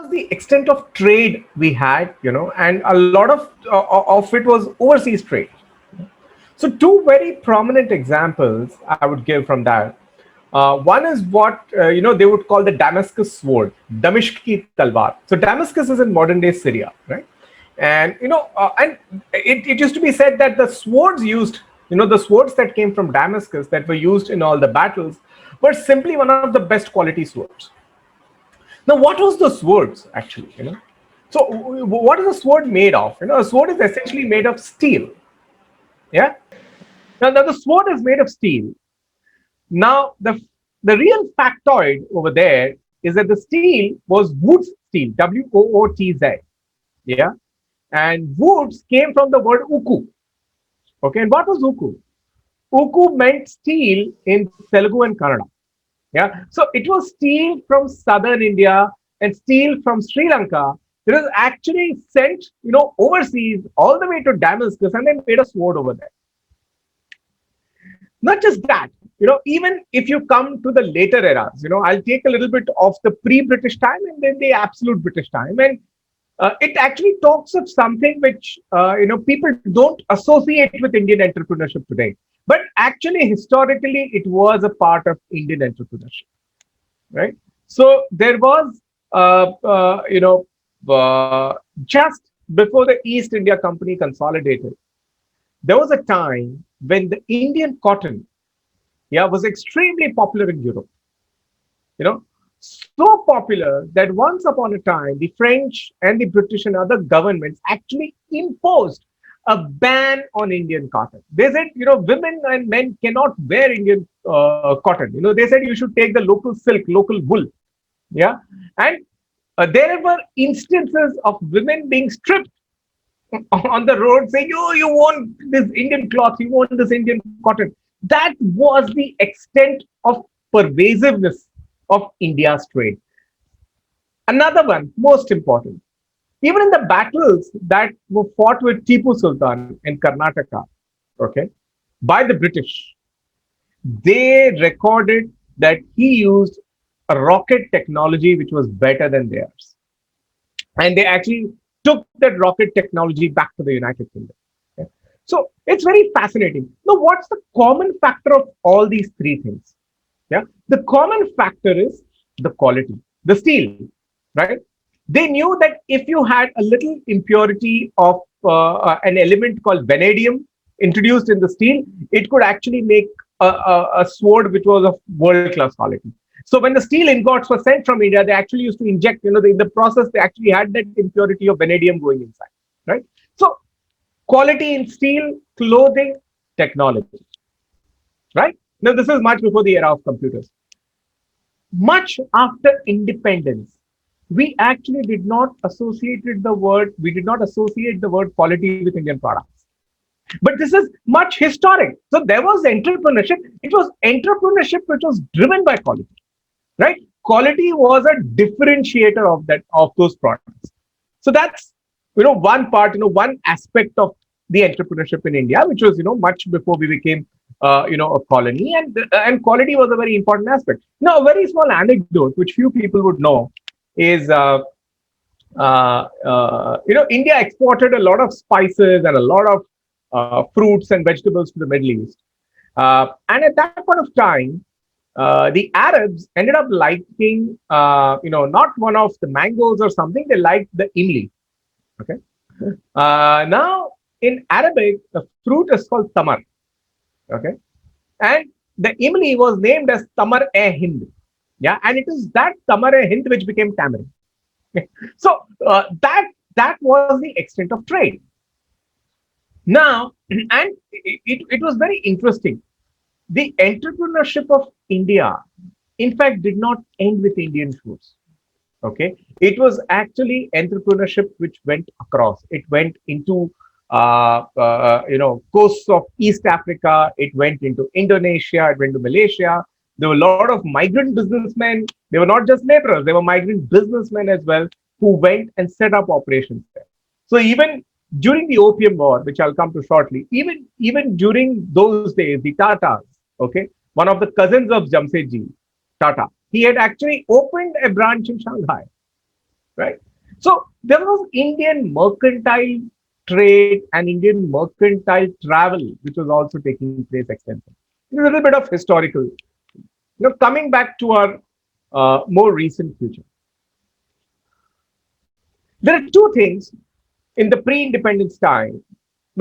the extent of trade we had, and a lot of it was overseas trade. So two very prominent examples I would give from that. One is what they would call the Damascus sword, Damashq ki talwar. So Damascus is in modern day Syria, right? And it used to be said that the swords used, the swords that came from Damascus that were used in all the battles were simply one of the best quality swords. Now, what was the swords actually? So what is a sword made of? A sword is essentially made of steel. Yeah. Now the sword is made of steel. Now, the real factoid over there is that the steel was wood steel, WOOTZ. Yeah. And woods came from the word uku. Okay. And what was uku? Uku meant steel in Telugu and Kannada. Yeah. So it was steel from southern India and steel from Sri Lanka. It was actually sent, overseas all the way to Damascus and then made a sword over there. Not just that, even if you come to the later eras, I'll take a little bit of the pre-British time and then the absolute British time. And it actually talks of something which, people don't associate with Indian entrepreneurship today. But actually, historically, it was a part of Indian entrepreneurship, right? So there was, just before the East India Company consolidated, there was a time when the Indian cotton, was extremely popular in Europe. So popular that once upon a time, the French and the British and other governments actually imposed a ban on Indian cotton. They said, women and men cannot wear Indian cotton. They said you should take the local silk, local wool. Yeah. And there were instances of women being stripped on the road saying, oh, you want this Indian cloth, you want this Indian cotton. That was the extent of pervasiveness of India's trade. Another one, most important, even in the battles that were fought with Tipu Sultan in Karnataka, okay, by the British, they recorded that he used a rocket technology which was better than theirs. And they actually took that rocket technology back to the United Kingdom. Okay? So it's very fascinating. Now, what's the common factor of all these three things? Yeah, the common factor is the quality, the steel, right? They knew that if you had a little impurity of an element called vanadium introduced in the steel, it could actually make a sword which was of world-class quality. So when the steel ingots were sent from India, they actually used to inject, in the process, they actually had that impurity of vanadium going inside, right? So quality in steel, clothing, technology, right? Now, this is much before the era of computers. Much after independence, we did not associate the word quality with Indian products. But this is much historic. So there was entrepreneurship. It was entrepreneurship which was driven by quality, right? Quality was a differentiator of those products. So that's one part, one aspect of the entrepreneurship in India, which was much before we became a colony, and quality was a very important aspect. Now, a very small anecdote which few people would know is India exported a lot of spices and a lot of fruits and vegetables to the Middle East. And at that point of time, the Arabs ended up liking, not one of the mangoes or something, they liked the imli. Okay. Now, in Arabic, the fruit is called tamar. Okay. And the imli was named as Tamar-e-Hind. Yeah. And it is that Tamar-e-Hind which became tamarind. So that was the extent of trade. Now, and it was very interesting. The entrepreneurship of India, in fact, did not end with Indian foods. Okay, it was actually entrepreneurship which went across. It went into coasts of East Africa. It went into Indonesia. It went to Malaysia. There were a lot of migrant businessmen. They were not just laborers. They were migrant businessmen as well who went and set up operations there. So even during the Opium War, which I'll come to shortly, even during those days, the Tatas, okay, one of the cousins of Jamsetji, Tata, he had actually opened a branch in Shanghai, right? So there was Indian mercantile trade and Indian mercantile travel which was also taking place extensively. A little bit of historical, coming back to our more recent future. There are two things in the pre-independence time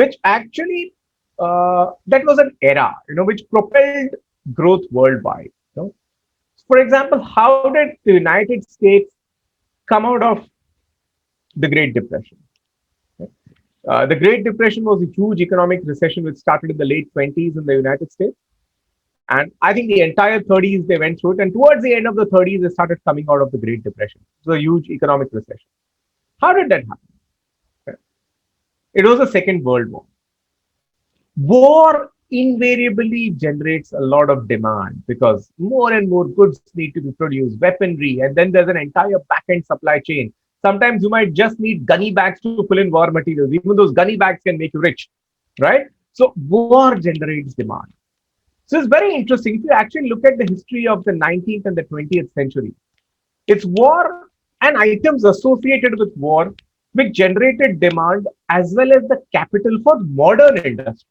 which actually that was an era, which propelled growth worldwide. For example, how did the United States come out of the Great Depression? The Great Depression was a huge economic recession which started in the late 20s in the United States. And I think the entire 30s they went through it. And towards the end of the 30s, they started coming out of the Great Depression. It was a huge economic recession. How did that happen? It was the Second World War. War invariably generates a lot of demand because more and more goods need to be produced, weaponry, and then there's an entire back end supply chain. Sometimes you might just need gunny bags to pull in war materials. Even those gunny bags can make you rich, right? So war generates demand. So it's very interesting. If you actually look at the history of the 19th and the 20th century, it's war and items associated with war which generated demand as well as the capital for modern industry.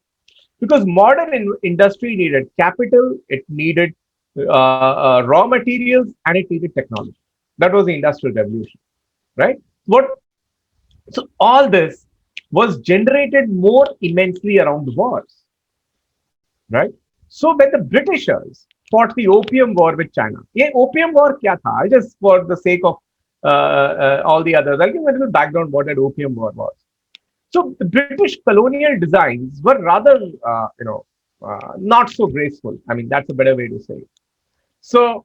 Because modern industry needed capital, it needed raw materials, and it needed technology. That was the Industrial Revolution, right? What So all this was generated more immensely around the wars, right? So when the Britishers fought the Opium War with China, ये Opium War क्या था? Just for the sake of all the others, I'll give a little background what that Opium War was. So the British colonial designs were rather, not so graceful. I mean, that's a better way to say it. So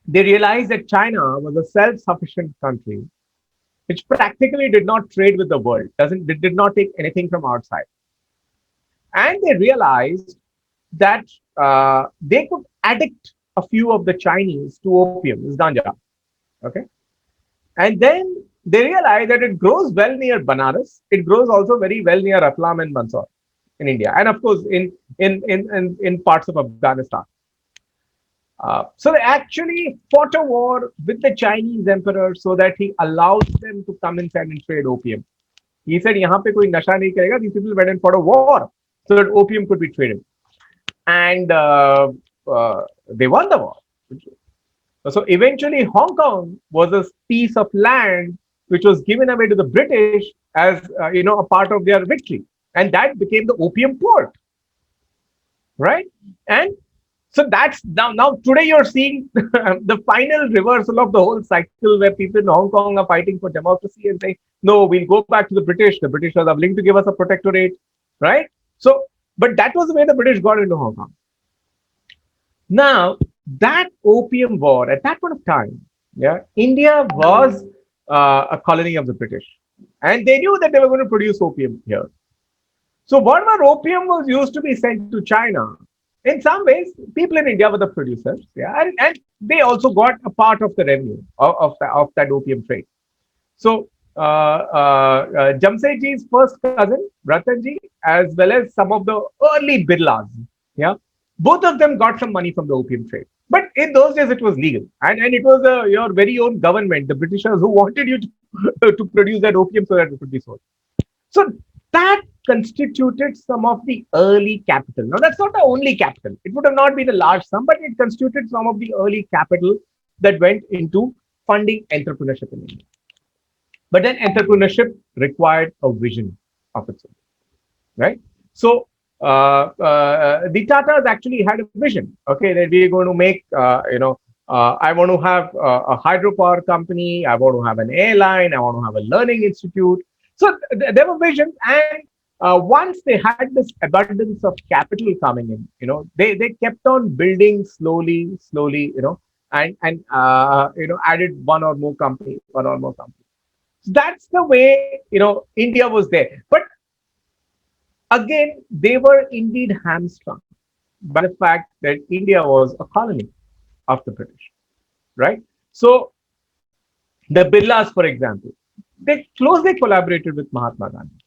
they realized that China was a self-sufficient country, which practically did not trade with the world, did not take anything from outside, and they realized that they could addict a few of the Chinese to opium, this ganja, okay, and then they realized that it grows well near Banaras. It grows also very well near Ratlam and Mandsaur in India, and of course in parts of Afghanistan. So they actually fought a war with the Chinese emperor so that he allows them to come inside and trade opium. He said, "यहाँ पे कोई नशा नहीं करेगा." These people went and fought a war so that opium could be traded, and they won the war. So eventually, Hong Kong was a piece of land which was given away to the British as a part of their victory, and that became the opium port, right? And so that's now today you're seeing the final reversal of the whole cycle where people in Hong Kong are fighting for democracy and saying, no, we'll go back to the British. The British are willing to give us a protectorate, right? So, but that was the way the British got into Hong Kong. Now, that opium war at that point of time, yeah, India was a colony of the British, and they knew that they were going to produce opium here. So, whatever opium was used to be sent to China, in some ways, people in India were the producers, yeah, and they also got a part of the revenue of that opium trade. So, Jamsetji's first cousin, Ratanji, as well as some of the early Birlas, yeah, both of them got some money from the opium trade. But in those days, it was legal, and it was your very own government, the Britishers, who wanted you to produce that opium so that it could be sold. So that constituted some of the early capital. Now, that's not the only capital. It would have not been a large sum, but it constituted some of the early capital that went into funding entrepreneurship in India. But then entrepreneurship required a vision of its own, right? So the Tatas actually had a vision, okay, that we're going to make, I want to have a hydropower company, I want to have an airline, I want to have a learning institute. So there were visions, and once they had this abundance of capital coming in, they kept on building slowly, and added one or more companies. So that's the way, India was there. But again, they were indeed hamstrung by the fact that India was a colony of the British, right? So the Birlas, for example, they closely collaborated with Mahatma Gandhi.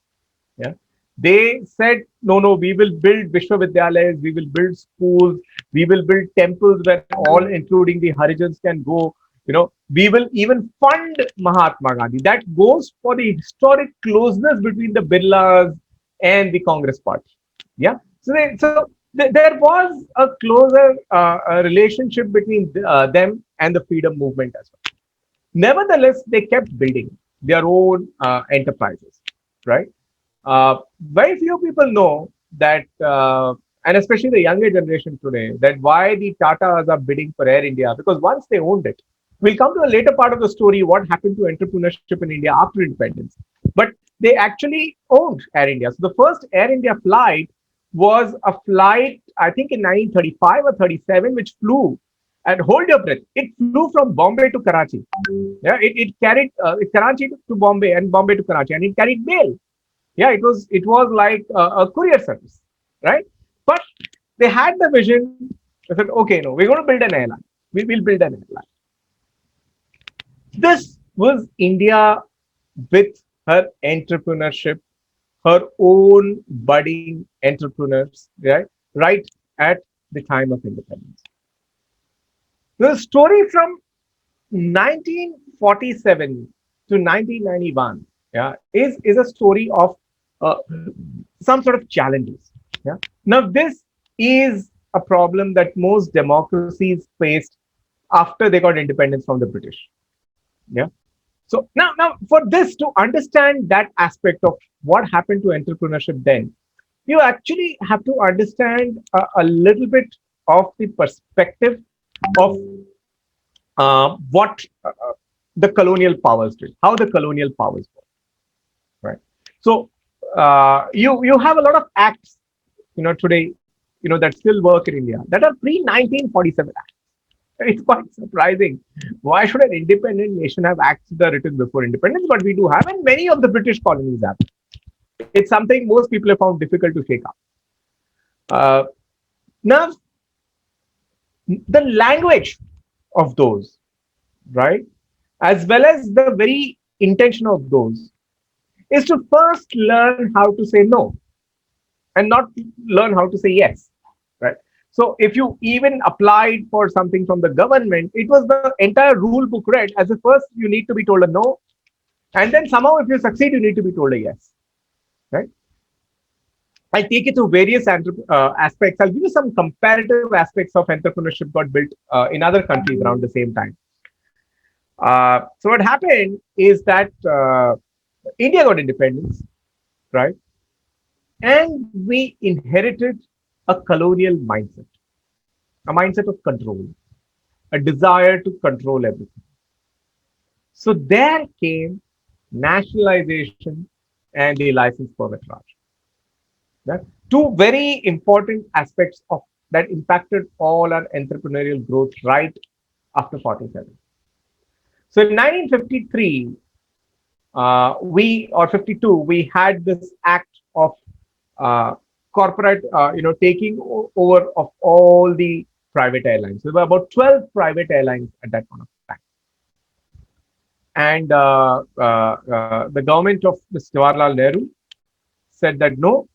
Yeah, they said, no, we will build Vishwavidyalayas, we will build schools, we will build temples where all, including the Harijans, can go. We will even fund Mahatma Gandhi. That goes for the historic closeness between the Birlas and the Congress party. Yeah. There was a closer relationship between them and the freedom movement as well. Nevertheless, they kept building their own enterprises, right? Very few people know that, and especially the younger generation today, that why the Tatas are bidding for Air India, because once they owned it, we'll come to the later part of the story what happened to entrepreneurship in India after independence. But they actually owned Air India. So the first Air India flight was a flight, I think in 1935 or 37, which flew, and hold your breath, it flew from Bombay to Karachi. Yeah, it carried Karachi to Bombay and Bombay to Karachi, and it carried mail. Yeah, it was like a courier service, right? But they had the vision. They said, okay, no, we're going to build an airline. We will build an airline. This was India with her entrepreneurship, her own budding entrepreneurs, right? Right at the time of independence. The story from 1947 to 1991, yeah, is a story of uh, some sort of challenges. Yeah. Now, this is a problem that most democracies faced after they got independence from the British. Yeah. So now for this to understand that aspect of what happened to entrepreneurship then, you actually have to understand a little bit of the perspective of what the colonial powers did, how the colonial powers work, right? So you have a lot of acts, today, that still work in India that are pre 1947 acts. It's quite surprising. Why should an independent nation have acts that are written before independence? But we do have, and many of the British colonies have. It's something most people have found difficult to shake up. Uh, Now, the language of those, right, as well as the very intention of those, is to first learn how to say no and not learn how to say yes, right? So if you even applied for something from the government, it was the entire rule book read as a first you need to be told a no, and then somehow if you succeed you need to be told a yes, right? I'll take you through various aspects. I'll give you some comparative aspects of entrepreneurship got built in other countries around the same time. So what happened is that India got independence, right? And we inherited a colonial mindset, a mindset of control, a desire to control everything. So there came nationalization and the license permit Raj. Yeah? Two very important aspects of that impacted all our entrepreneurial growth right after 47. So in 1953, we or 52, we had this act of uh, corporate, taking over of all the private airlines. There were about 12 private airlines at that point of time. And the government of Mr. Jawaharlal Nehru said that no,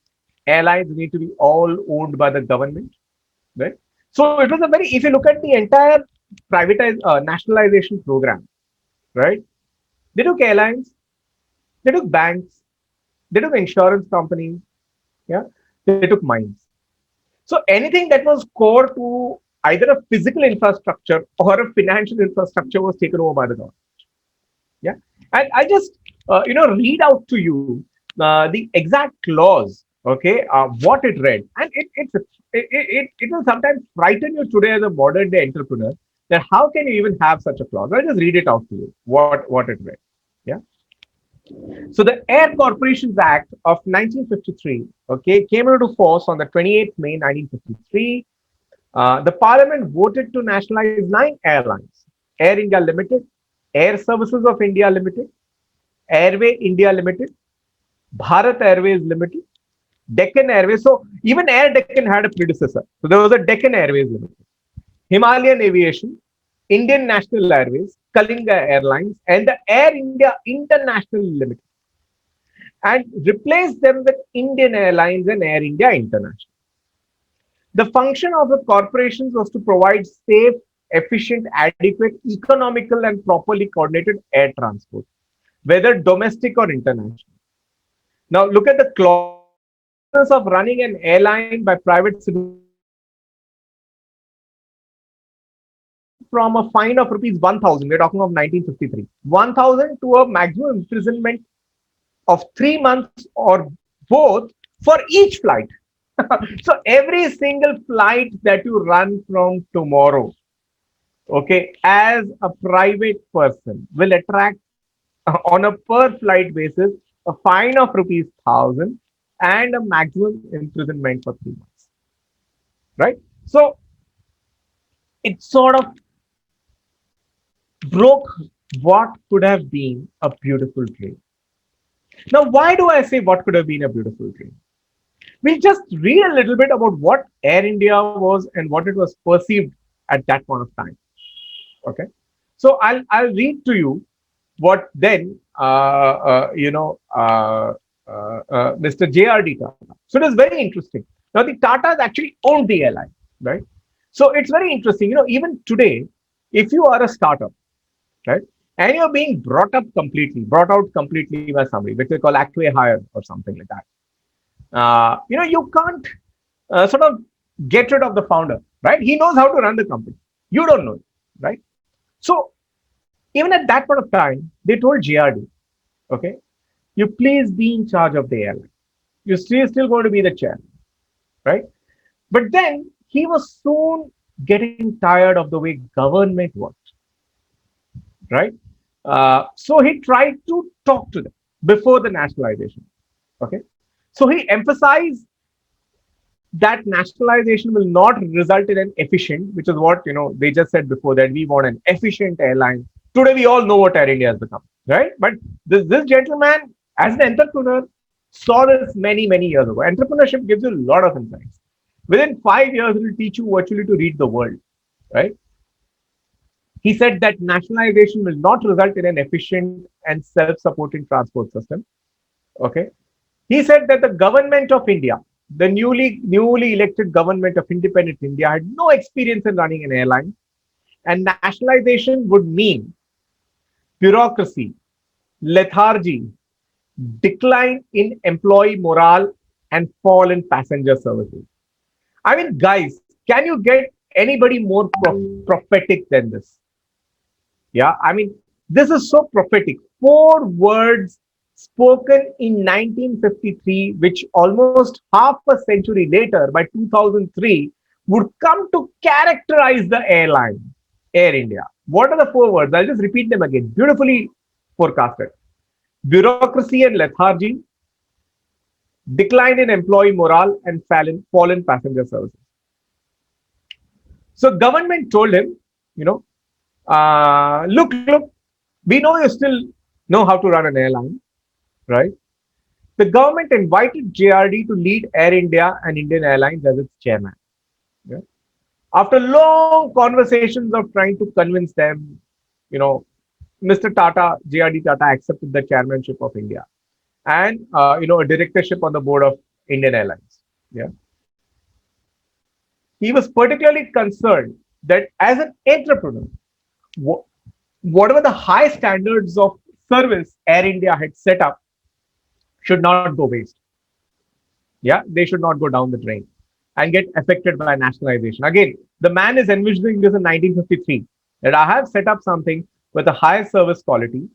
airlines need to be all owned by the government, right? So it was a very, if you look at the entire nationalization program, right? They took airlines, they took banks, they took insurance companies, yeah, they took mines. So anything that was core to either a physical infrastructure or a financial infrastructure was taken over by the government. Yeah, and I just read out to you the exact clause. Okay, what it read, and it will sometimes frighten you today as a modern day entrepreneur that how can you even have such a clause? I'll just read it out to you. What it read. Yeah. So the Air Corporations Act of 1953, okay, came into force on the 28th May 1953. The Parliament voted to nationalize 9 airlines: Air India Limited, Air Services of India Limited, Airway India Limited, Bharat Airways Limited, Deccan Airways. So even Air Deccan had a predecessor. So there was a Deccan Airways Limited, Himalayan Aviation, Indian National Airways, Kalinga Airlines, and the Air India International Limited, and replaced them with Indian Airlines and Air India International. The function of the corporations was to provide safe efficient, adequate, economical, and properly coordinated air transport, whether domestic or international. Now, look at the clauses of running an airline by private citizens from a fine of rupees 1,000, we're talking of 1953, 1,000 to a maximum imprisonment of 3 months or both for each flight. So every single flight that you run from tomorrow, okay, as a private person will attract on a per flight basis a fine of rupees 1,000 and a maximum imprisonment for 3 months, right? So it sort of broke what could have been a beautiful dream. Now, why do I say what could have been a beautiful dream? We'll just read a little bit about what Air India was and what it was perceived at that point of time. Okay, so I'll read to you what then Mr. JRD Tata. So it is very interesting. Now the Tatas actually owned the airline, right? So it's very interesting. Even today, if you are a startup, right, and you're being brought out completely by somebody, which they call acqui-hire or something like that. You can't sort of get rid of the founder, right? He knows how to run the company. You don't know, right? So even at that point of time, they told JRD, okay, you please be in charge of the airline. You're still going to be the chairman, right? But then he was soon getting tired of the way government worked, right? So he tried to talk to them before the nationalization, okay? So he emphasized that nationalization will not result in an efficient, which is what they just said before, that we want an efficient airline. Today we all know what Air India has become, right? But this gentleman, as an entrepreneur, saw this many years ago. Entrepreneurship gives you a lot of insights. Within 5 years, it will teach you virtually to read the world, right? He said that nationalization will not result in an efficient and self-supporting transport system. Okay. He said that the government of India, the newly elected government of independent India, had no experience in running an airline, and nationalization would mean bureaucracy, lethargy, decline in employee morale, and fall in passenger services. I mean, guys, can you get anybody more prophetic than this? Yeah, I mean, this is so prophetic. 4 words spoken in 1953, which almost half a century later, by 2003, would come to characterize the airline, Air India. What are the 4 words? I'll just repeat them again. Beautifully forecasted. Bureaucracy and lethargy, decline in employee morale, and fall in passenger services. So government told him, look, we know you still know how to run an airline, right? The government invited JRD to lead Air India and Indian Airlines as its chairman. Yeah? After long conversations of trying to convince them, Mr. Tata, JRD Tata, accepted the chairmanship of India and a directorship on the board of Indian Airlines. Yeah, he was particularly concerned that as an entrepreneur, whatever the high standards of service Air India had set up should not go waste. Yeah, they should not go down the drain and get affected by nationalization. Again, the man is envisioning this in 1953, that I have set up something with a high service quality,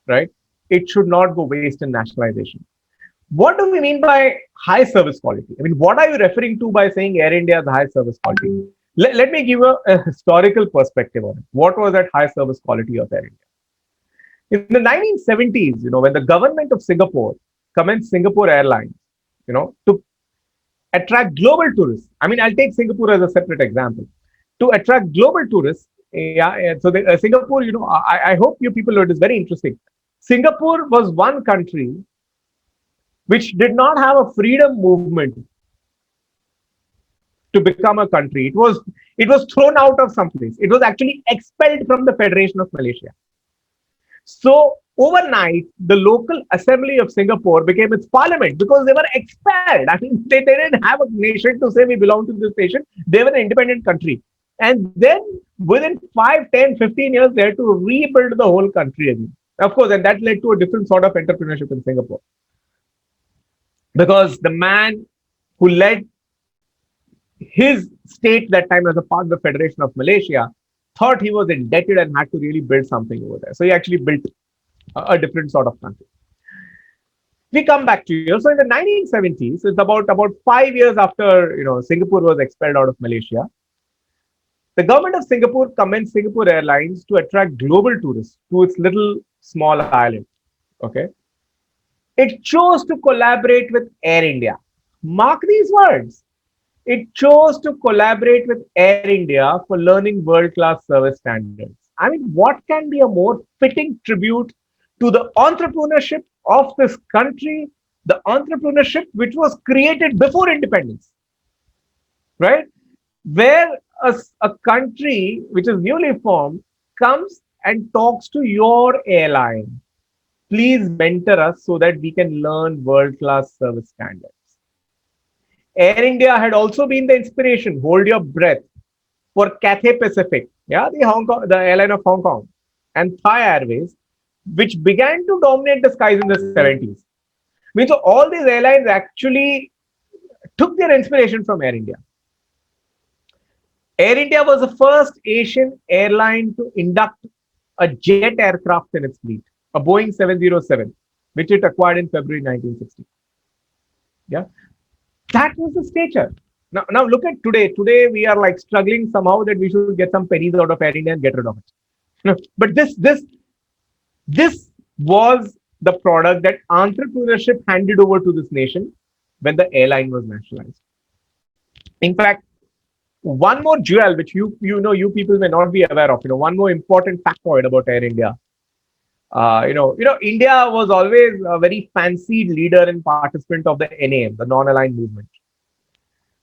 right? It should not go waste in nationalization. What do we mean by high service quality? I mean, what are you referring to by saying Air India has high service quality? Let me give a historical perspective on it. What was that high service quality of Air India? In the 1970s, when the government of Singapore commenced Singapore Airlines, to attract global tourists. I mean, I'll take Singapore as a separate example. To attract global tourists, so Singapore, I hope you people know it is very interesting. Singapore was one country which did not have a freedom movement to become a country. It was thrown out of some place. It was actually expelled from the Federation of Malaysia. So overnight, the local assembly of Singapore became its parliament because they were expelled. I mean, they didn't have a nation to say we belong to this nation. They were an independent country. And then within 5, 10, 15 years, they had to rebuild the whole country again. Of course, and that led to a different sort of entrepreneurship in Singapore because the man who led his state that time as a part of the Federation of Malaysia thought he was indebted and had to really build something over there. So he actually built a different sort of country. We come back to you. So in the 1970s, it's about 5 years after Singapore was expelled out of Malaysia. The government of Singapore commenced Singapore Airlines to attract global tourists to its little small island. Okay, it chose to collaborate with Air India. Mark these words. It chose to collaborate with Air India for learning world-class service standards. I mean, what can be a more fitting tribute to the entrepreneurship of this country, the entrepreneurship which was created before independence, right? Where a country which is newly formed comes and talks to your airline. Please mentor us so that we can learn world-class service standards. Air India had also been the inspiration, hold your breath, for Cathay Pacific, yeah, the airline of Hong Kong, and Thai Airways, which began to dominate the skies in the 70s. I mean, so all these airlines actually took their inspiration from Air India. Air India was the first Asian airline to induct a jet aircraft in its fleet, a Boeing 707, which it acquired in February 1960. Yeah, that was the stature. Now look at today. Today we are like struggling somehow that we should get some pennies out of Air India and get rid of it. But this was the product that entrepreneurship handed over to this nation when the airline was nationalized. In fact, one more jewel which you people may not be aware of. One more important factoid about Air India. India was always a very fancied leader and participant of the NAM, the non-aligned movement.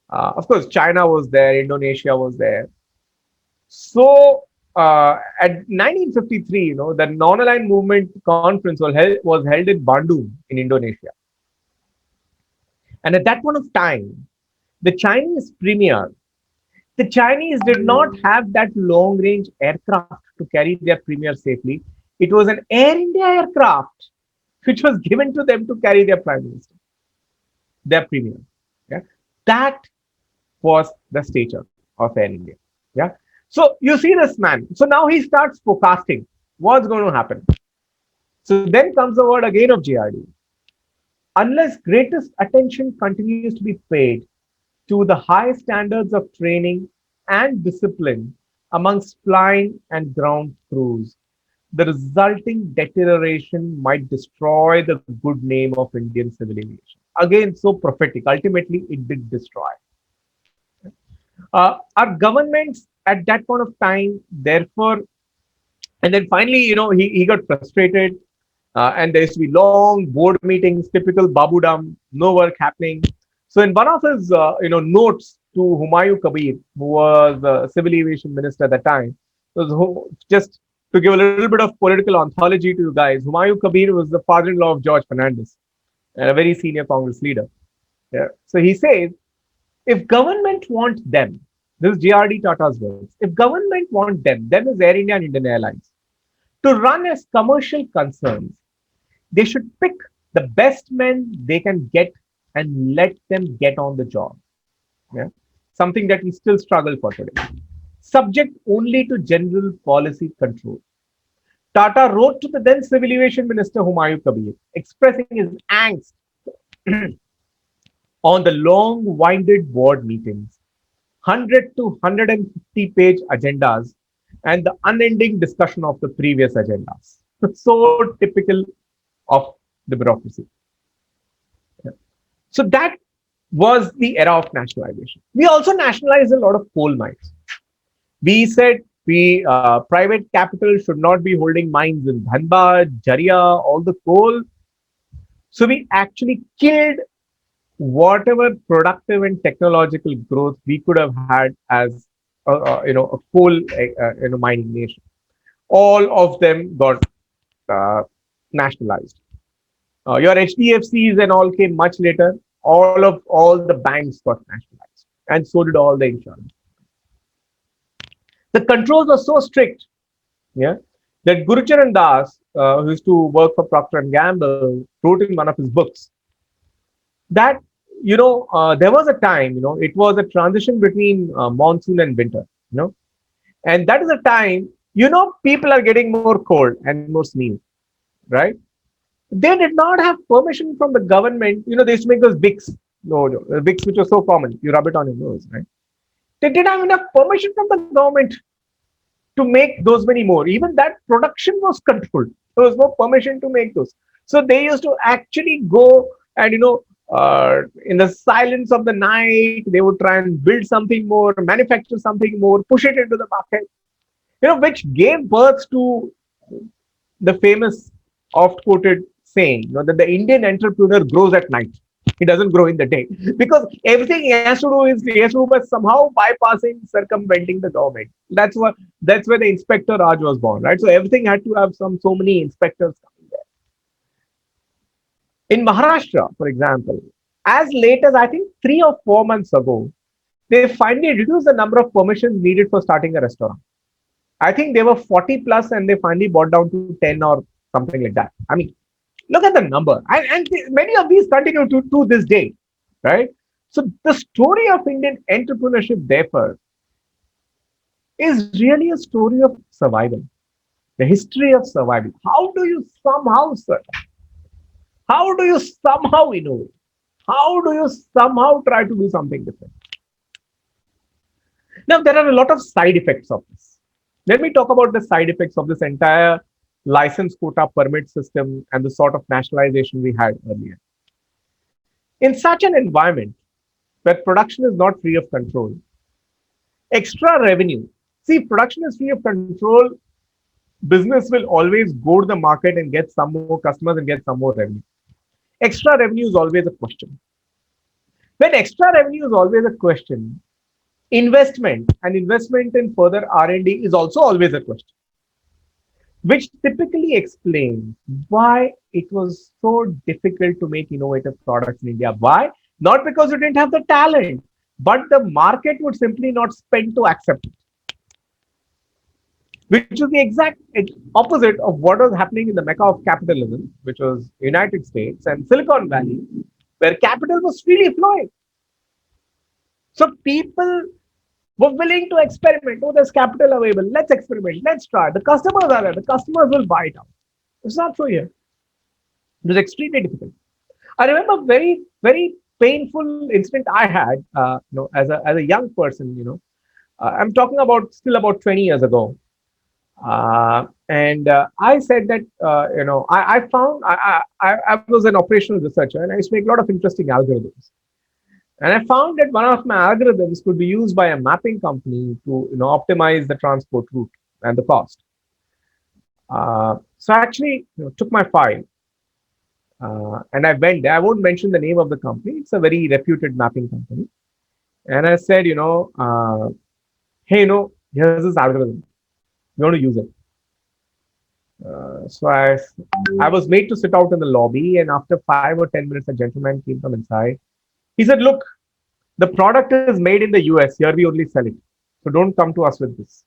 Of course, China was there, Indonesia was there. So at 1953, the non-aligned movement conference was held in Bandung in Indonesia. And at that point of time, the Chinese premier, the Chinese did not have that long-range aircraft to carry their premier safely. It was an Air India aircraft which was given to them to carry their prime minister, their premier. Yeah, that was the stature of Air India. Yeah. So you see this man. So now he starts forecasting what's going to happen. So then comes the word again of JRD. Unless greatest attention continues to be paid to the high standards of training and discipline amongst flying and ground crews, the resulting deterioration might destroy the good name of Indian civil aviation. Again, so prophetic. Ultimately, it did destroy. Our governments at that point of time, therefore, and then finally, he got frustrated, and there used to be long board meetings, typical Babudam, no work happening. So in one of his, notes to Humayun Kabir, who was the civil aviation minister at that time, just to give a little bit of political ontology to you guys, Humayun Kabir was the father-in-law of George Fernandez, a very senior Congress leader. Yeah. So he says, if government want them, this is JRD Tata's words, if government want them is Air India and Indian Airlines, to run as commercial concerns, they should pick the best men they can get and let them get on the job. Yeah? Something that we still struggle for today. Subject only to general policy control. Tata wrote to the then Civil Aviation Minister Humayun Kabir, expressing his angst on the long-winded board meetings, 100 to 150-page agendas, and the unending discussion of the previous agendas. So typical of the bureaucracy. Yeah. So that was the era of nationalization. We also nationalized a lot of coal mines. We said private capital should not be holding mines in Dhanbad, Jharia, all the coal. So we actually killed whatever productive and technological growth we could have had as a coal mining nation. All of them got nationalized. Your HDFCs and all came much later. All the banks got nationalized, and so did all the insurance. The controls were so strict, yeah, that Gurucharan Das, who used to work for Procter and Gamble, wrote in one of his books that there was a time, it was a transition between monsoon and winter, and that is a time, people are getting more cold and more sneeze, right? They did not have permission from the government. They used to make those Vicks, no, Vicks which was so common. You rub it on your nose, right? They didn't have enough permission from the government to make those many more. Even that production was controlled. There was no permission to make those. So they used to actually go and, in the silence of the night, they would try and build something more, manufacture something more, push it into the market, which gave birth to the famous oft quoted saying, that the Indian entrepreneur grows at night. He doesn't grow in the day because everything he has to do is he has to do by somehow bypassing, circumventing the government. That's where the Inspector Raj was born, right? So everything had to have so many inspectors coming there. In Maharashtra, for example, as late as I think 3 or 4 months ago, they finally reduced the number of permissions needed for starting a restaurant. I think they were 40 plus and they finally brought down to 10 or something like that. I mean, look at the number. And many of these continue to this day, right? So the story of Indian entrepreneurship, therefore, is really a story of survival, the history of survival. How do you somehow survive? How do you somehow innovate? How do you somehow try to do something different? Now, there are a lot of side effects of this. Let me talk about the side effects of this entire license quota permit system and the sort of nationalization we had earlier. In such an environment where production is not free of control, extra revenue, see, production is free of control, business will always go to the market and get some more customers and get some more revenue. Extra revenue is always a question. When extra revenue is always a question, investment and investment in further R&D is also always a question, which typically explains why it was so difficult to make innovative products in India. Why? Not because you didn't have the talent, but the market would simply not spend to accept it, which is the exact opposite of what was happening in the mecca of capitalism, which was United States and Silicon Valley, where capital was freely flowing. So people were willing to experiment. Oh, there's capital available. Let's experiment. Let's try. The customers are there. The customers will buy it out. It's not so here. It was extremely difficult. I remember very, very painful incident I had, as a young person. I'm talking about still about 20 years ago. And I said that, I found I was an operational researcher and I used to make a lot of interesting algorithms. And I found that one of my algorithms could be used by a mapping company to optimize the transport route and the cost. So I actually took my file and I went there. I won't mention the name of the company. It's a very reputed mapping company. And I said, hey, here's this algorithm. You want to use it? So I was made to sit out in the lobby, and after 5 or 10 minutes, a gentleman came from inside. He said, "Look, the product is made in the US. Here we only sell it. So don't come to us with this."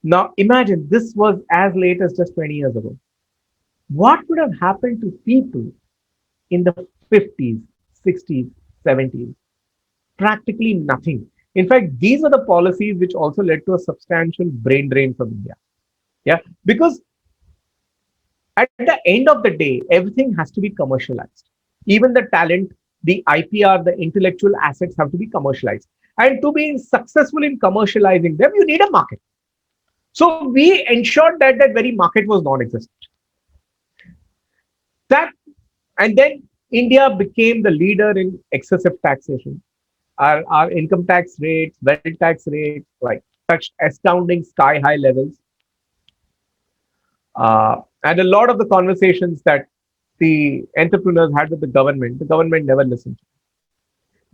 Now imagine this was as late as just 20 years ago. What would have happened to people in the 50s, 60s, 70s? Practically nothing. In fact, these are the policies which also led to a substantial brain drain from India. Yeah, because at the end of the day, everything has to be commercialized. Even the talent, the IPR, the intellectual assets have to be commercialized. And to be successful in commercializing them, you need a market. So we ensured that that very market was non-existent. That and then India became the leader in excessive taxation. Our income tax rates, wealth tax rates, like touched astounding sky high levels. And a lot of the conversations that the entrepreneurs had with the government never listened to.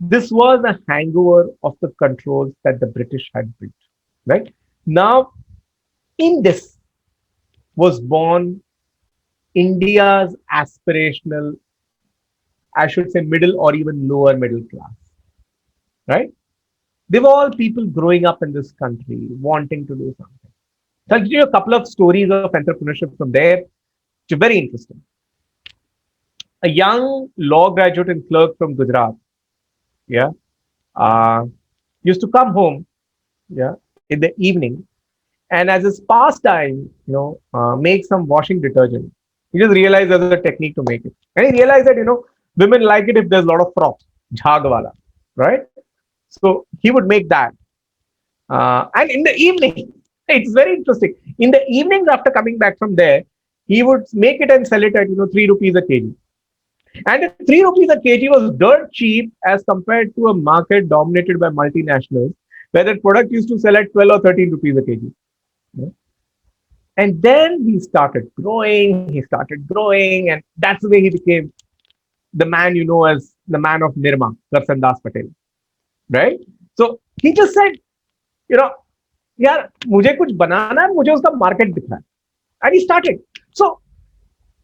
This was a hangover of the controls that the British had built. Right now, in this was born India's aspirational, I should say, middle or even lower middle class. Right? They were all people growing up in this country, wanting to do something. So I'll give you a couple of stories of entrepreneurship from there, which are very interesting. A young law graduate and clerk from Gujarat, yeah, uh, used to come home, yeah, in the evening, and as his pastime, make some washing detergent. He just realized there's a technique to make it, and he realized that women like it if there's a lot of froth, jhag wala, right? So he would make that, and in the evening, it's very interesting. In the evenings after coming back from there, he would make it and sell it at 3 rupees a kg. And the 3 rupees a kg was dirt cheap as compared to a market dominated by multinationals, where that product used to sell at 12 or 13 rupees a kg. And then he started growing, and that's the way he became the man as the man of Nirma, Karsan Das Patel, right? So he just said, you know, यार मुझे कुछ बनाना है, मुझे उसका market दिखना है. And he started. So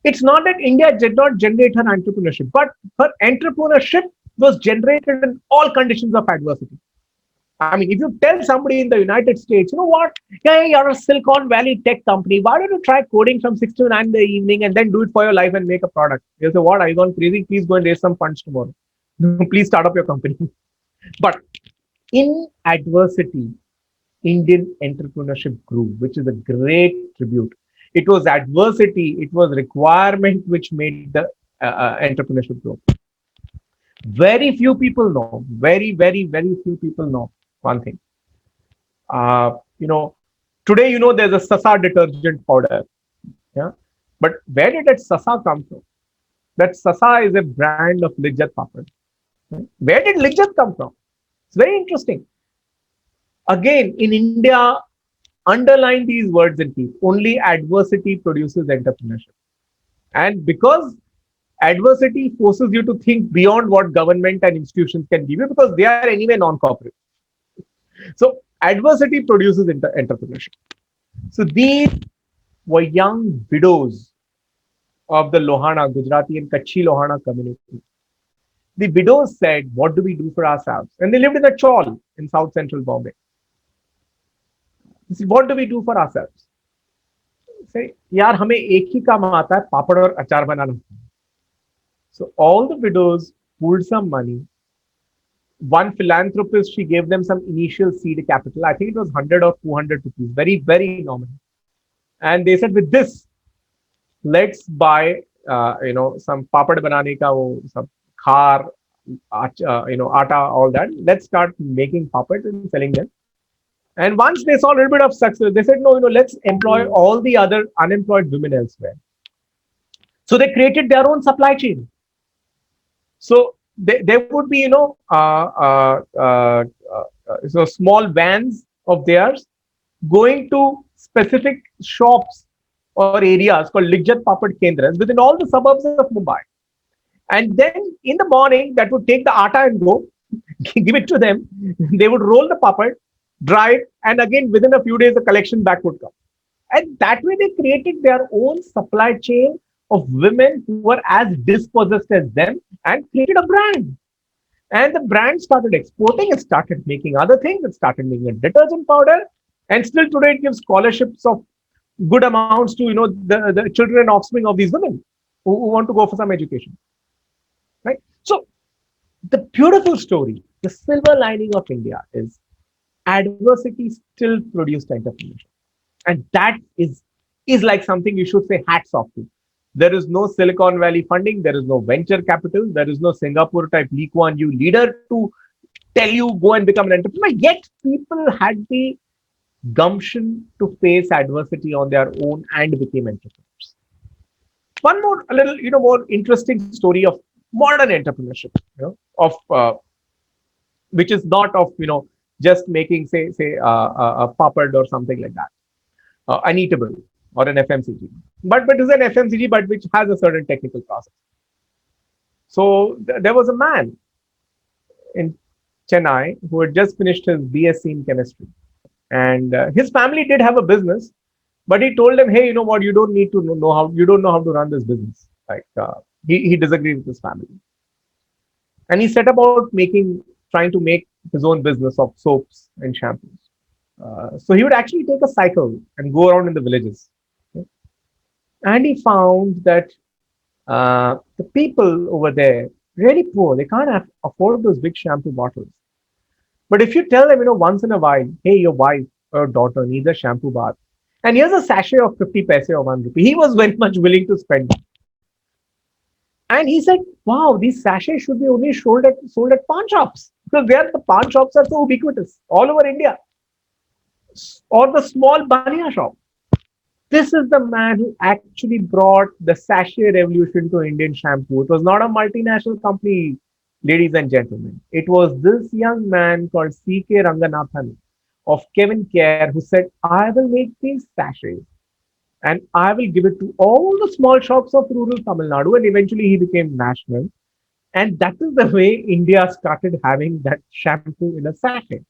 it's not that India did not generate her entrepreneurship, but her entrepreneurship was generated in all conditions of adversity. I mean, if you tell somebody in the United States, you know what, yeah, you're a Silicon Valley tech company, why don't you try coding from 6 to 9 in the evening and then do it for your life and make a product? They'll say, what, are you gone crazy? Please go and raise some funds tomorrow. Please start up your company. But in adversity, Indian entrepreneurship grew, which is a great tribute. It was adversity, it was requirement which made the entrepreneurship grow. Very few people know, very few people know one thing. You know, today, there's a Sasa detergent powder. Yeah. But where did that Sasa come from? That Sasa is a brand of Lijjat Papad. Where did Lijjat come from? It's very interesting. Again, in India, underline these words and keep. Only adversity produces entrepreneurship. And because adversity forces you to think beyond what government and institutions can give you, because they are anyway non-corporate. So adversity produces entrepreneurship. So these were young widows of the Lohana, Gujarati and Kachhi Lohana community. The widows said, what do we do for ourselves? And they lived in a chawl in South Central Bombay. They said, what do we do for ourselves? Say, यार हमें एक ही काम आता है पापड़ और अचार बनाना. So all the widows pooled some money. One philanthropist, she gave them some initial seed capital. I think it was 100 or 200 rupees, very nominal. And they said, with this, let's buy, some papad banane ka wo, some khar, atta, all that. Let's start making papads and selling them. And once they saw a little bit of success, they said, no, let's employ all the other unemployed women elsewhere. So they created their own supply chain. So there would be, so small vans of theirs going to specific shops or areas called Lijjat Papad Kendras within all the suburbs of Mumbai. And then in the morning, that would take the atta and go, give it to them. They would roll the papad, dry it, and again, within a few days, the collection back would come. And that way, they created their own supply chain of women who were as dispossessed as them and created a brand. And the brand started exporting and started making other things. It started making a detergent powder. And still today, it gives scholarships of good amounts to, the children and offspring of these women who want to go for some education. Right? So the beautiful story, the silver lining of India is adversity still produced entrepreneurship. And that is like something you should say hats off to. There is no Silicon Valley funding. There is no venture capital. There is no Singapore type Lee Kuan Yew leader to tell you go and become an entrepreneur. Yet people had the gumption to face adversity on their own and became entrepreneurs. One more, a little, more interesting story of modern entrepreneurship, which is not of, just making, say, a papad or something like that, an eatable or an FMCG. But it is an FMCG, but which has a certain technical process. So there was a man in Chennai who had just finished his BSc in chemistry. And his family did have a business, but he told them, hey, you know what, you don't need to know how, you don't know how to run this business. Like he disagreed with his family. And he set about trying to make his own business of soaps and shampoos. So he would actually take a cycle and go around in the villages. Okay? And he found that the people over there really poor. They can't afford those big shampoo bottles. But if you tell them, once in a while, hey, your wife or daughter needs a shampoo bath, and here's a sachet of 50 paise or 1 rupee, he was very much willing to spend. And he said, wow, these sachets should be only sold at pawn shops because the pawn shops are so ubiquitous all over India, or the small bania shop. This is the man who actually brought the sachet revolution to Indian shampoo. It was not a multinational company, ladies and gentlemen. It was this young man called C.K. Ranganathan of Kevin Care who said, I will make these sachets and I will give it to all the small shops of rural Tamil Nadu. And eventually he became national. And that is the way India started having that shampoo in a sachet.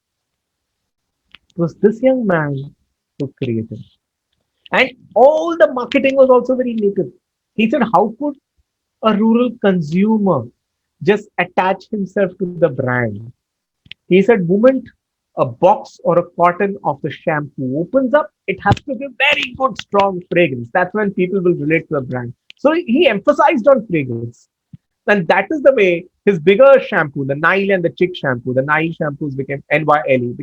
It was this young man who created it. And all the marketing was also very native. He said, how could a rural consumer just attach himself to the brand? He said, moment a box or a carton of the shampoo opens up, it has to be very good, strong fragrance. That's when people will relate to the brand. So he emphasized on fragrance. And that is the way his bigger shampoo, the Nile and the Chick shampoo, the Nile shampoos became NYLE,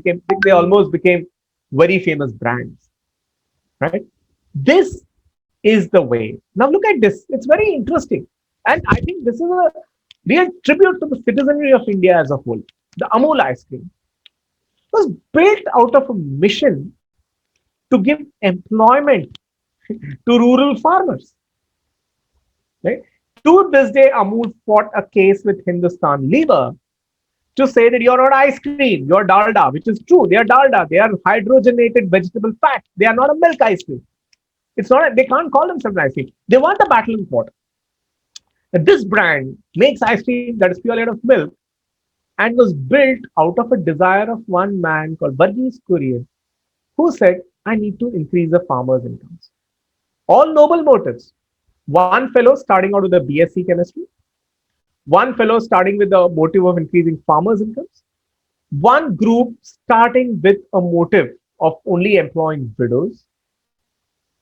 they almost became very famous brands, right? This is the way. Now look at this. It's very interesting. And I think this is a real tribute to the citizenry of India as a whole. The Amul ice cream was built out of a mission to give employment to rural farmers. Right? To this day, Amul fought a case with Hindustan Lever to say that you're not ice cream, you're dalda, which is true. They are dalda, they are hydrogenated vegetable fat. They are not a milk ice cream. It's not. They can't call themselves ice cream. They won the battle in court. This brand makes ice cream that is purely out of milk and was built out of a desire of one man called Varghese Kurian, who said, I need to increase the farmers' incomes. All noble motives. One fellow starting out with a BSc chemistry, one fellow starting with the motive of increasing farmers' incomes, one group starting with a motive of only employing widows,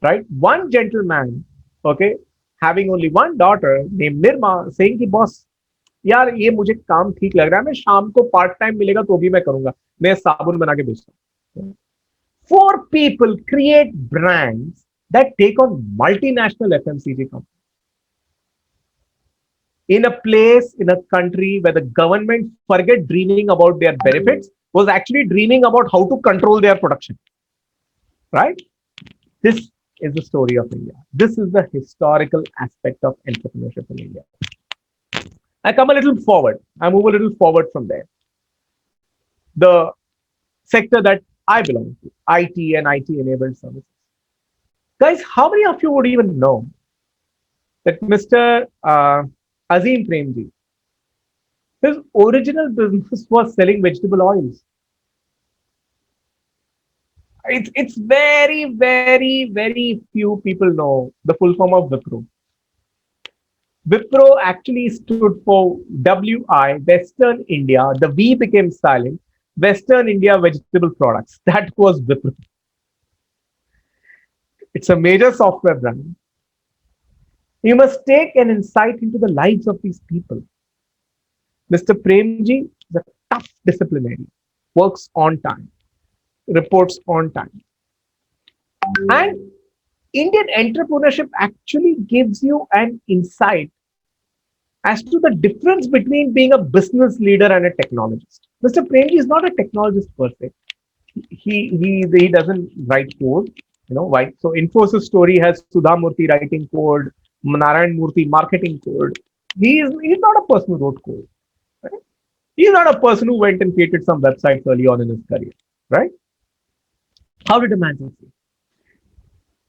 right? One gentleman, okay, having only one daughter named Nirma, saying कि boss, यार ये मुझे काम ठीक लग रहा है, मैं शाम को पार्ट टाइम मिलेगा तो भी मैं करूंगा, मैं साबुन बना के बेचता हूँ. Four people create brands that take on multinational FMCG companies in a place, in a country where the government forget dreaming about their benefits, was actually dreaming about how to control their production, right? This is the story of India. This is the historical aspect of entrepreneurship in India. I come a little forward. I move a little forward from there. The sector that I belong to, IT and IT enabled services. Guys, how many of you would even know that Mr. Azim Premji, his original business was selling vegetable oils? It's very few people know the full form of Wipro. Wipro actually stood for WI, Western India. The V became silent. Western India Vegetable Products. That was Wipro. It's a major software brand. You must take an insight into the lives of these people. Mr. Premji is a tough disciplinarian, works on time, reports on time. And Indian entrepreneurship actually gives you an insight as to the difference between being a business leader and a technologist. Mr. Premji is not a technologist per se. He doesn't write code. You know why? So Infosys story has Sudha Murthy writing code, Narayan Murthy marketing code. He's not a person who wrote code. Right? He's not a person who went and created some websites early on in his career. Right? How did a man succeed?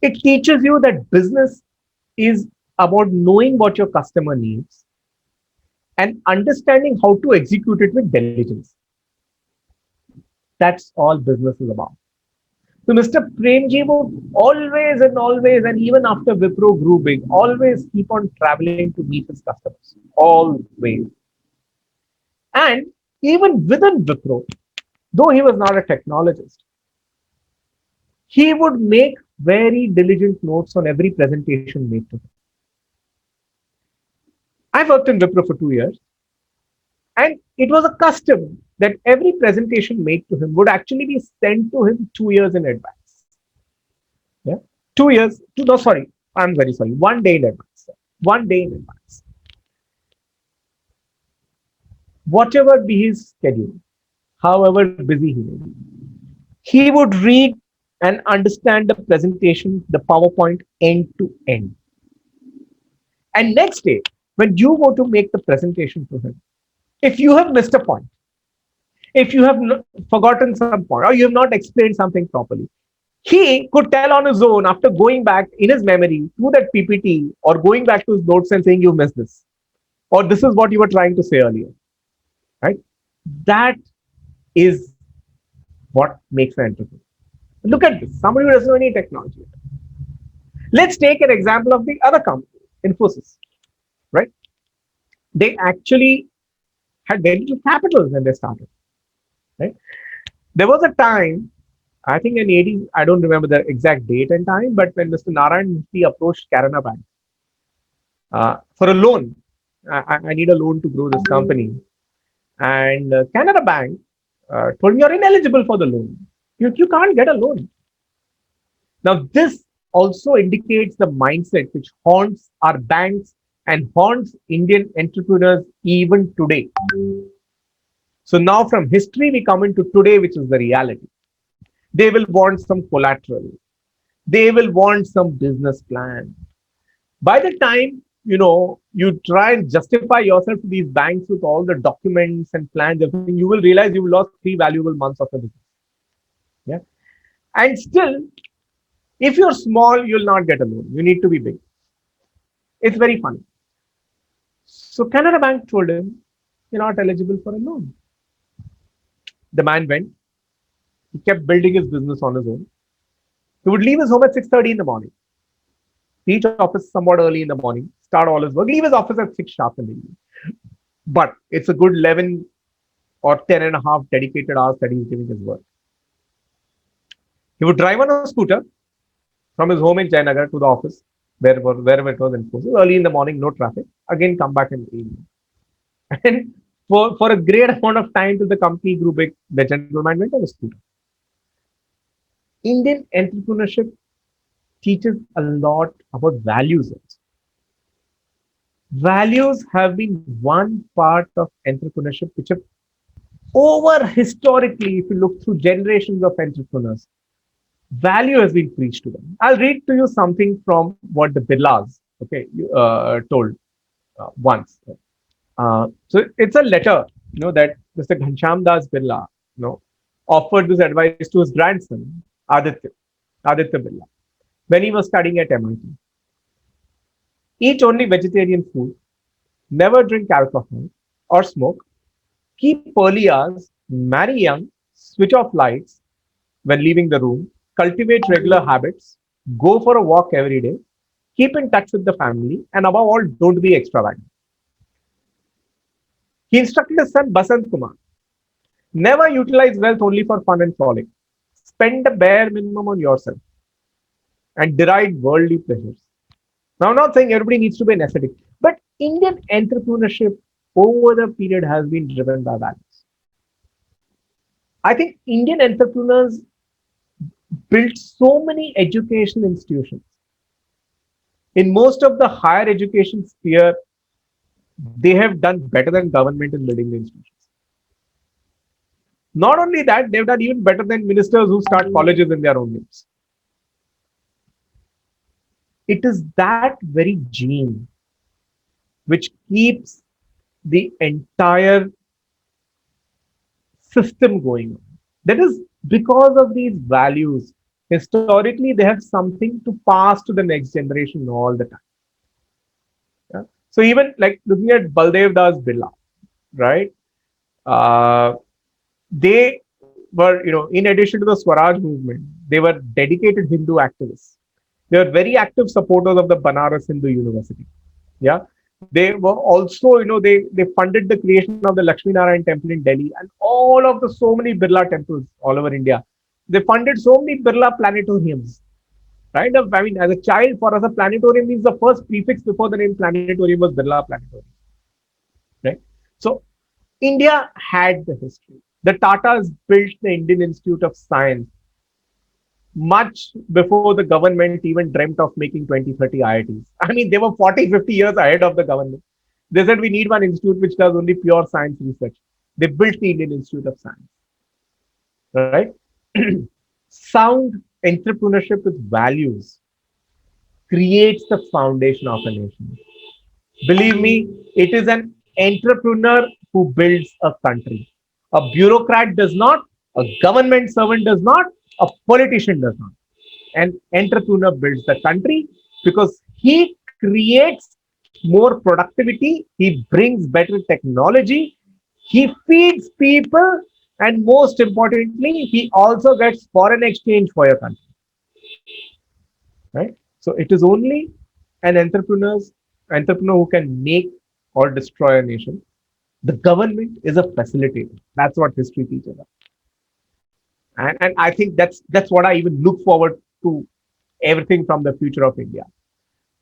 It teaches you that business is about knowing what your customer needs and understanding how to execute it with diligence. That's all business is about. So Mr. Premji would always, and even after Wipro grew big, always keep on traveling to meet his customers. Always. And even within Wipro, though he was not a technologist, he would make very diligent notes on every presentation made to him. I worked in Wipro for 2 years, and it was a custom that every presentation made to him would actually be sent to him 2 years in advance. Yeah, 2 years. No, sorry, I'm very sorry. One day in advance. One day in advance. Whatever be his schedule, however busy he may be, he would read and understand the presentation, the PowerPoint end to end. And next day, when you go to make the presentation to him, if you have missed a point, if you have forgotten some point, or you have not explained something properly, he could tell on his own after going back in his memory to that PPT or going back to his notes and saying, you missed this, or this is what you were trying to say earlier, right? That is what makes an entrepreneur. Look at this, somebody who doesn't know any technology. Let's take an example of the other company, Infosys, right? They actually had very little capital when they started, right? There was a time, I think in 80s, I don't remember the exact date and time, but when Mr. Narayan Murthy approached Canara Bank for a loan, I need a loan to grow this company. And Canara Bank told me you're ineligible for the loan. You can't get a loan. Now, this also indicates the mindset which haunts our banks and haunts Indian entrepreneurs even today. So now from history, we come into today, which is the reality. They will want some collateral. They will want some business plan. By the time, you try and justify yourself to these banks with all the documents and plans, everything, you will realize you lost 3 valuable months of your business. Yeah. And still, if you're small, you'll not get a loan. You need to be big. It's very funny. So Canara Bank told him, you're not eligible for a loan. The man went. He kept building his business on his own. He would leave his home at 6:30 in the morning, reach office somewhat early in the morning, start all his work, leave his office at 6 sharp in the evening. But it's a good 11 or 10 and a half dedicated hours that he's giving his work. He would drive on a scooter from his home in Jayanagar to the office, wherever it was in Infosys, early in the morning, no traffic. Again, come back in the evening. And for a great amount of time till the company grew big, the gentleman went on a scooter. Indian entrepreneurship teaches a lot about values. Values have been one part of entrepreneurship which have over historically, if you look through generations of entrepreneurs, value has been preached to them. I'll read to you something from what the Birlas, told once. So it's a letter, that Mr. Ghanshyam Das Birla, offered this advice to his grandson, Aditya Birla, when he was studying at MIT. Eat only vegetarian food, never drink alcohol or smoke, keep early hours, marry young, switch off lights when leaving the room, cultivate regular habits, go for a walk every day, keep in touch with the family, and above all, don't be extravagant. He instructed his son Basant Kumar, never utilize wealth only for fun and frolic. Spend the bare minimum on yourself and deride worldly pleasures. Now, I'm not saying everybody needs to be an ascetic, but Indian entrepreneurship over the period has been driven by values. I think Indian entrepreneurs built so many education institutions. In most of the higher education sphere, they have done better than government in building the institutions. Not only that, they've done even better than ministers who start colleges in their own names. It is that very gene which keeps the entire system going on. That is because of these values. Historically, they have something to pass to the next generation all the time. Yeah? So even like looking at Baldev Das Birla, right? They were, in addition to the Swaraj movement, they were dedicated Hindu activists. They were very active supporters of the Banaras Hindu University. Yeah. They were also, they funded the creation of the Lakshmi Narayan temple in Delhi and all of the so many Birla temples all over India. They funded so many Birla planetariums. Right? I mean, as a child, for us, a planetarium means the first prefix before the name planetarium was Birla Planetarium. Right? So India had the history. The Tatas built the Indian Institute of Science much before the government even dreamt of making 20, 30 IITs. I mean, they were 40, 50 years ahead of the government. They said we need one institute which does only pure science research. They built the Indian Institute of Science, right? Sound entrepreneurship with values creates the foundation of a nation. Believe me, it is an entrepreneur who builds a country. A bureaucrat does not, a government servant does not, a politician does not. An entrepreneur builds the country because he creates more productivity, he brings better technology, he feeds people, and most importantly, he also gets foreign exchange for your country. Right? So it is only an entrepreneur who can make or destroy a nation. The government is a facilitator. That's what history teaches us. And I think that's what I even look forward to everything from the future of India.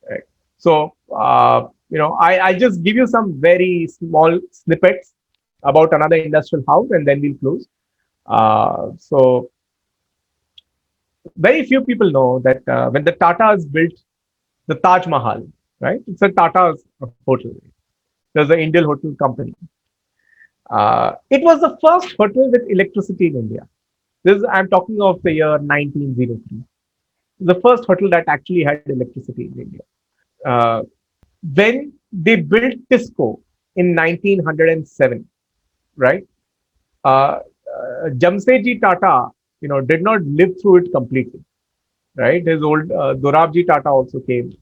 Right? So I just give you some very small snippets about another industrial house, and then we'll close. So very few people know that when the Tatas built the Taj Mahal, right? It's a Tata's hotel. There's an Indian hotel company. It was the first hotel with electricity in India. I'm talking of the year 1903. The first hotel that actually had electricity in India. Uh, when they built Tisco in 1907, right? Jamsetji Tata, did not live through it completely, right? His old Dorabji Tata also came.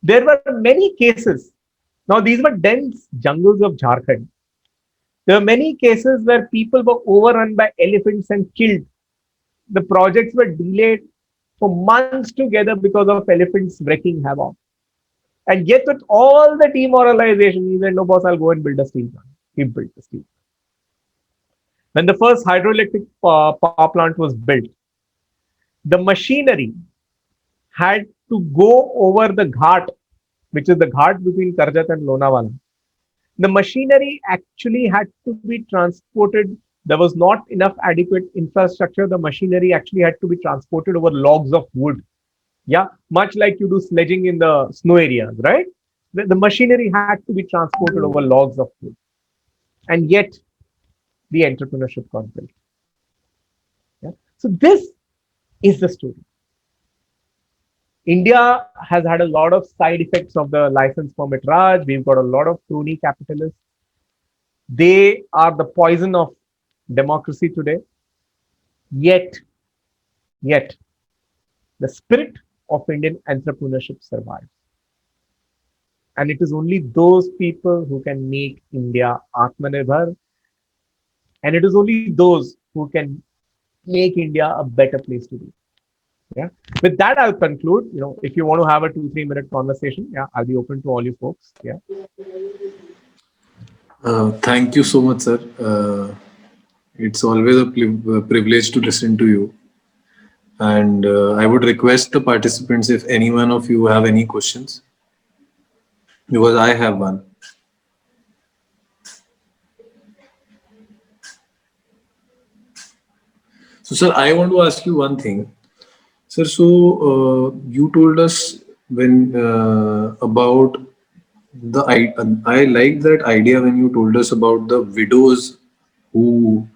There were many cases. Now, these were dense jungles of Jharkhand. There were many cases where people were overrun by elephants and killed. The projects were delayed for months together because of elephants wreaking havoc. And yet, with all the demoralization, he said, no, boss, I'll go and build a steel plant. He built the steel. When the first hydroelectric power plant was built, the machinery had to go over the ghat, which is the ghat between Karjat and Lonavala. The machinery actually had to be transported. There was not enough adequate infrastructure. The machinery actually had to be transported over logs of wood. Yeah, much like you do sledging in the snow areas, right? The machinery had to be transported over logs of wood. And yet, the entrepreneurship got built. Yeah? So, this is the story. India has had a lot of side effects of the license permit Raj. We've got a lot of crony capitalists. They are the poison of democracy today. Yet, the spirit of Indian entrepreneurship survives. And it is only those people who can make India Atmanirbhar. And it is only those who can make India a better place to be. Yeah. With that, I'll conclude. If you want to have a 2-3 minute conversation, yeah, I'll be open to all you folks. Yeah. Thank you so much, sir. It's always a privilege to listen to you. And I would request the participants if any one of you have any questions, because I have one. So, sir, I want to ask you one thing. Sir, so you told us when about the I like that idea when you told us about the widows who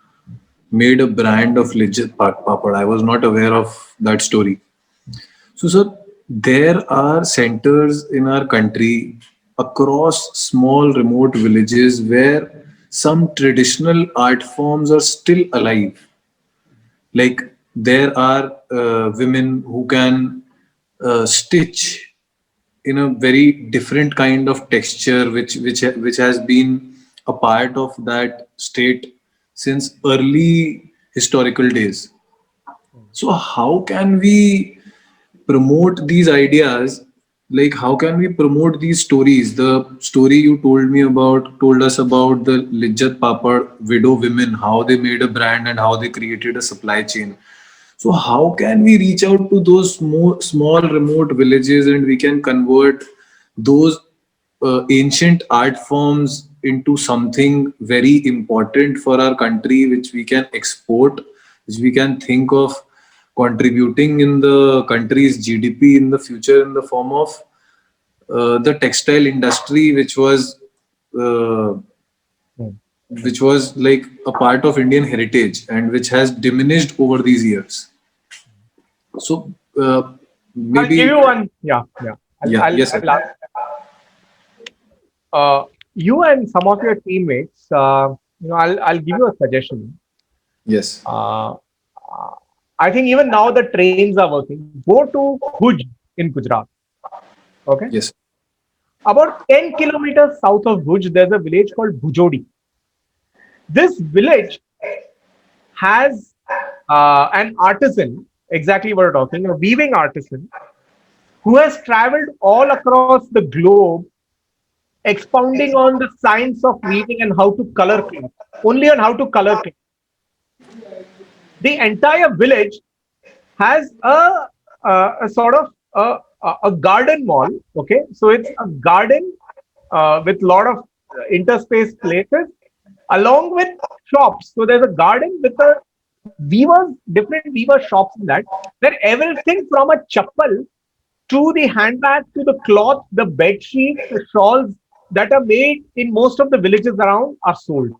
made a brand of legit papad. I was not aware of that story. So, sir, there are centers in our country across small remote villages where some traditional art forms are still alive. Like there are women who can stitch in a very different kind of texture, which has been a part of that state since early historical days. So how can we promote these ideas like how can we promote these stories? The story you told us about the Lijjat Papad widow women, how they made a brand and how they created a supply chain. So how can we reach out to those more small remote villages and we can convert those ancient art forms into something very important for our country, which we can export, which we can think of contributing in the country's GDP in the future in the form of the textile industry, uh, Hmm. which was like a part of Indian heritage and which has diminished over these years. So I'll give maybe you one. Yeah, yeah. yeah, yes, sir. I'll ask you and some of your teammates. I'll give you a suggestion. Yes, Uh, I think even now the trains are working. Go to Bhuj in Gujarat. Okay, yes, about 10 kilometers south of Bhuj, there's a village called Bhujodi. This village has an artisan, exactly what we're talking, a weaving artisan who has traveled all across the globe expounding on the science of weaving and how to color cloth, only on how to color cloth. The entire village has a sort of a garden mall. Okay, so it's a garden with a lot of interspaced places along with shops. So there's a garden with a weavers, different weaver shops in that, where everything from a chappal to the handbag to the cloth, the bed sheets, the shawls that are made in most of the villages around are sold.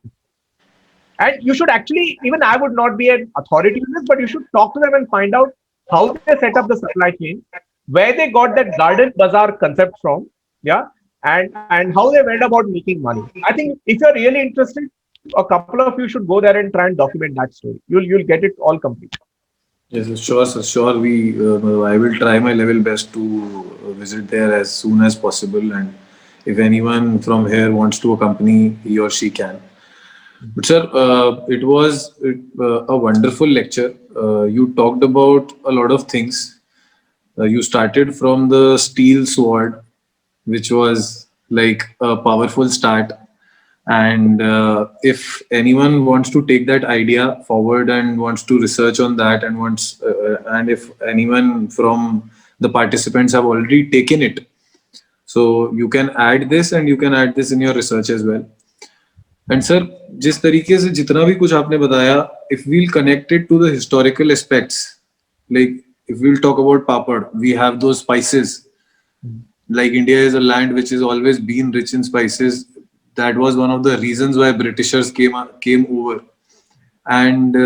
And you should actually, even I would not be an authority on this, but you should talk to them and find out how they set up the supply chain, where they got that garden bazaar concept from, yeah, and how they went about making money. I think if you're really interested, a couple of you should go there and try and document that story. You'll get it all complete. yes, sure, sir, sure. I will try my level best to visit there as soon as possible, and if anyone from here wants to accompany, he or she can. But sir, it was a wonderful lecture. You talked about a lot of things. You started from the steel sword, which was like a powerful start. And if anyone wants to take that idea forward and wants to research on that, and if anyone from the participants have already taken it, so you can add this and you can add this in your research as well. And sir जिस तरीके से जितना भी कुछ आपने बताया if we'll connected to the historical aspects like if we'll talk about papad we have दो spices like India is a land which has always been rich in spices. That was one of the reasons why Britishers came over, and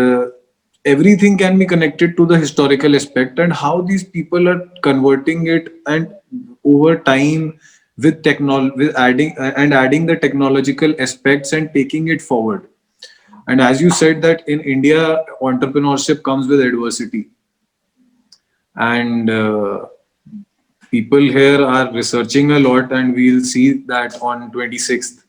everything can be connected to the historical aspect and how these people are converting it, and over time with with adding the technological aspects and taking it forward. And as you said that in India, entrepreneurship comes with adversity, and people here are researching a lot, and we'll see that on 26th.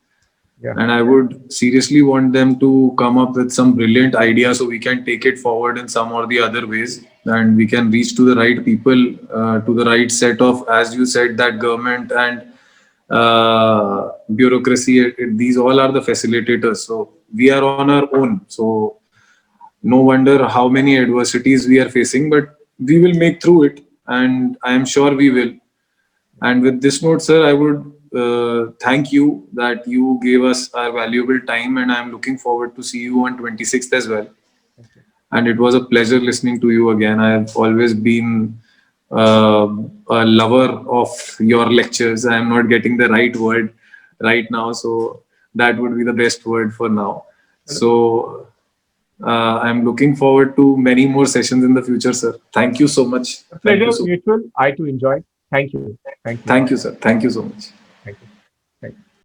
Yeah. And I would seriously want them to come up with some brilliant ideas so we can take it forward in some or the other ways, and we can reach to the right people, to the right set of, as you said, that government and bureaucracy. These all are the facilitators. So we are on our own. So no wonder how many adversities we are facing, but we will make through it, and I am sure we will. And with this note, sir, I would thank you that you gave us our valuable time, and I'm looking forward to see you on 26th as well. Thank you. And it was a pleasure listening to you again. I have always been a lover of your lectures. I am not getting the right word right now, so that would be the best word for now. So I'm looking forward to many more sessions in the future, sir. Thank you so much. The Thank you pleasure so. mutual. I too enjoyed. Thank you. Thank you. Thank you, sir. Thank you so much.